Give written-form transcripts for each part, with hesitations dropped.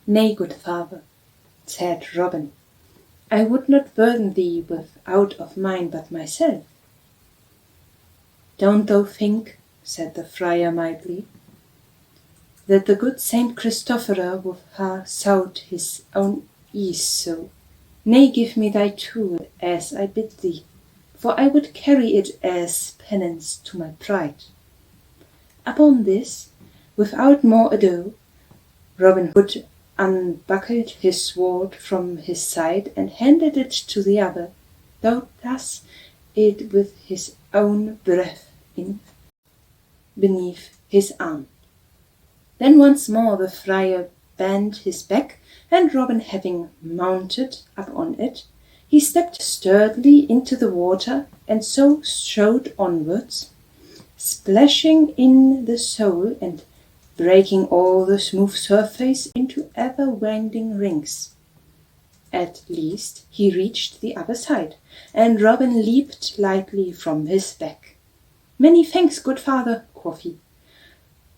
Nay, good father, said Robin, I would not burden thee with aught of mine but myself. Don't thou think, said the friar mildly, that the good Saint Christopher with her sought his own ease so. Nay, give me thy tool as I bid thee, for I would carry it as penance to my pride. Upon this, without more ado, Robin Hood unbuckled his sword from his side and handed it to the other, though thus it with his own breath in beneath his arm. Then once more the friar bent his back, and Robin having mounted upon it, he stepped sturdily into the water, and so strode onwards, splashing in the soul and breaking all the smooth surface into ever-winding rings. At least he reached the other side, and Robin leaped lightly from his back. Many thanks, good father, quoth he.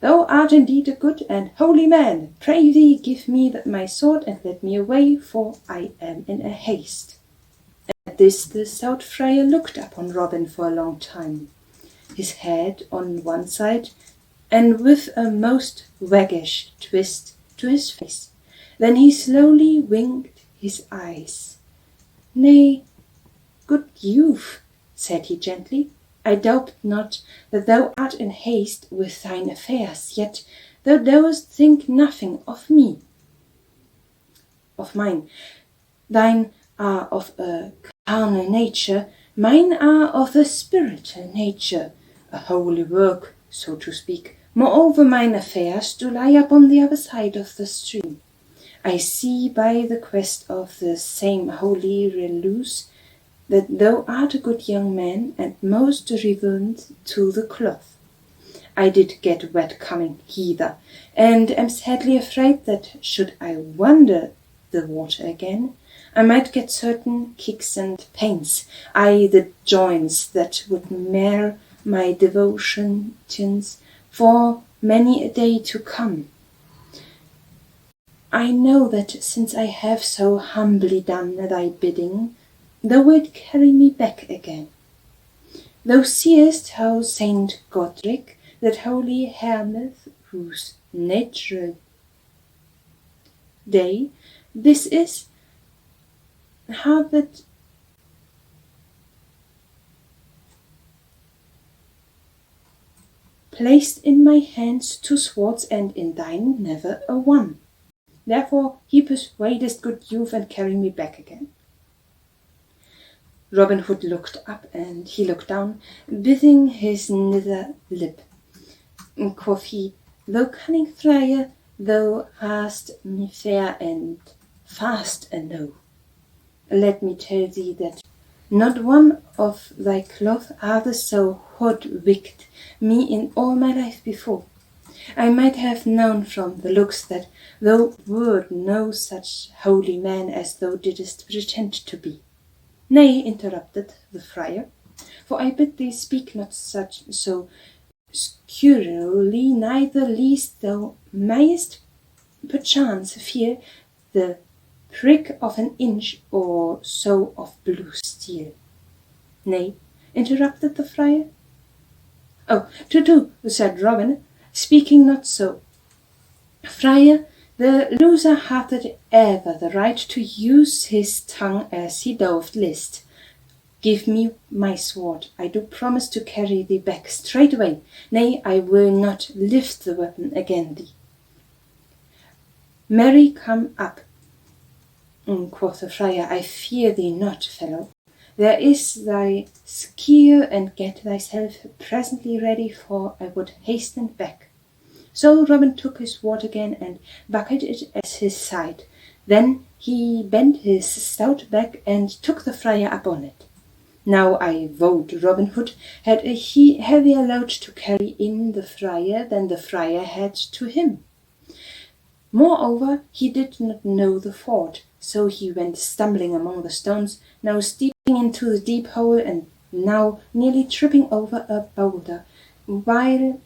Thou art indeed a good and holy man. Pray thee give me my sword and let me away, for I am in a haste. At this the stout friar looked upon Robin for a long time, his head on one side, and with a most waggish twist to his face. Then he slowly winked his eyes. Nay, good youth, said he gently, I doubt not that thou art in haste with thine affairs, yet thou dost think nothing of me. Of mine. Thine are of a carnal nature, mine are of a spiritual nature, a holy work, so to speak. Moreover, mine affairs do lie upon the other side of the stream. I see by the quest of the same holy Relus that thou art a good young man and most reverent to the cloth. I did get wet coming hither, and am sadly afraid that should I wander the water again, I might get certain kicks and pains, the joints that would mar my devotions for many a day to come. I know that since I have so humbly done thy bidding, thou wilt carry me back again. Thou seest how Saint Godric, that holy hermit, whose natural day this is, hath placed in my hands 2 swords, and in thine never a one. Therefore he persuadest good youth and carry me back again. Robin Hood looked up and he looked down, biting his nether lip. Quoth he, Thou cunning friar, thou hast me fair and fast enow. Let me tell thee that not one of thy cloth hath so hoodwinked me in all my life before. I might have known from the looks that thou wert no such holy man as thou didst pretend to be. Nay, interrupted the friar, for I bid thee speak not so scurrilely, neither lest thou mayest perchance fear the prick of an inch or so of blue steel. Nay, interrupted the friar. Oh, to, said Robin, speaking not so. Friar, the loser hath ever the right to use his tongue as he doth list. Give me my sword. I do promise to carry thee back straightway. Nay, I will not lift the weapon again thee. Marry, come up, quoth the friar. I fear thee not, fellow. There is thy skill, and get thyself presently ready, for I would hasten back. So Robin took his sword again and buckled it at his side. Then he bent his stout back and took the friar up on it. Now I vote Robin Hood had a heavier load to carry in the friar than the friar had to him. Moreover, he did not know the ford, so he went stumbling among the stones, now steeping into the deep hole and now nearly tripping over a boulder, while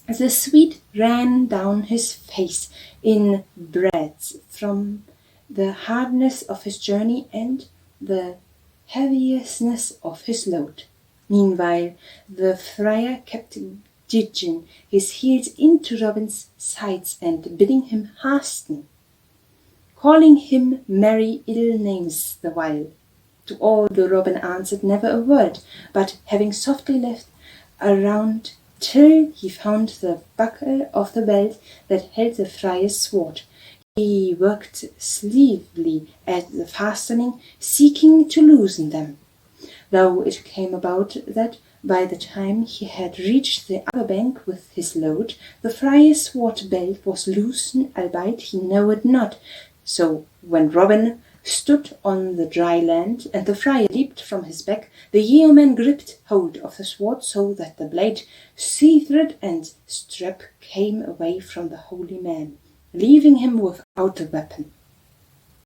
The sweat ran down his face in breaths from the hardness of his journey and the heaviousness of his load. Meanwhile, the friar kept digging his heels into Robin's sides and bidding him hasten, calling him merry ill names the while. To all the Robin answered never a word, but having softly left around till he found the buckle of the belt that held the friar's sword, he worked sleepily at the fastening, seeking to loosen them. Though it came about that by the time he had reached the other bank with his load, the friar's sword belt was loosened, albeit he knew it not. So when Robin stood on the dry land, and the friar leaped from his back, the yeoman gripped hold of the sword so that the blade seethed and strap came away from the holy man, leaving him without a weapon.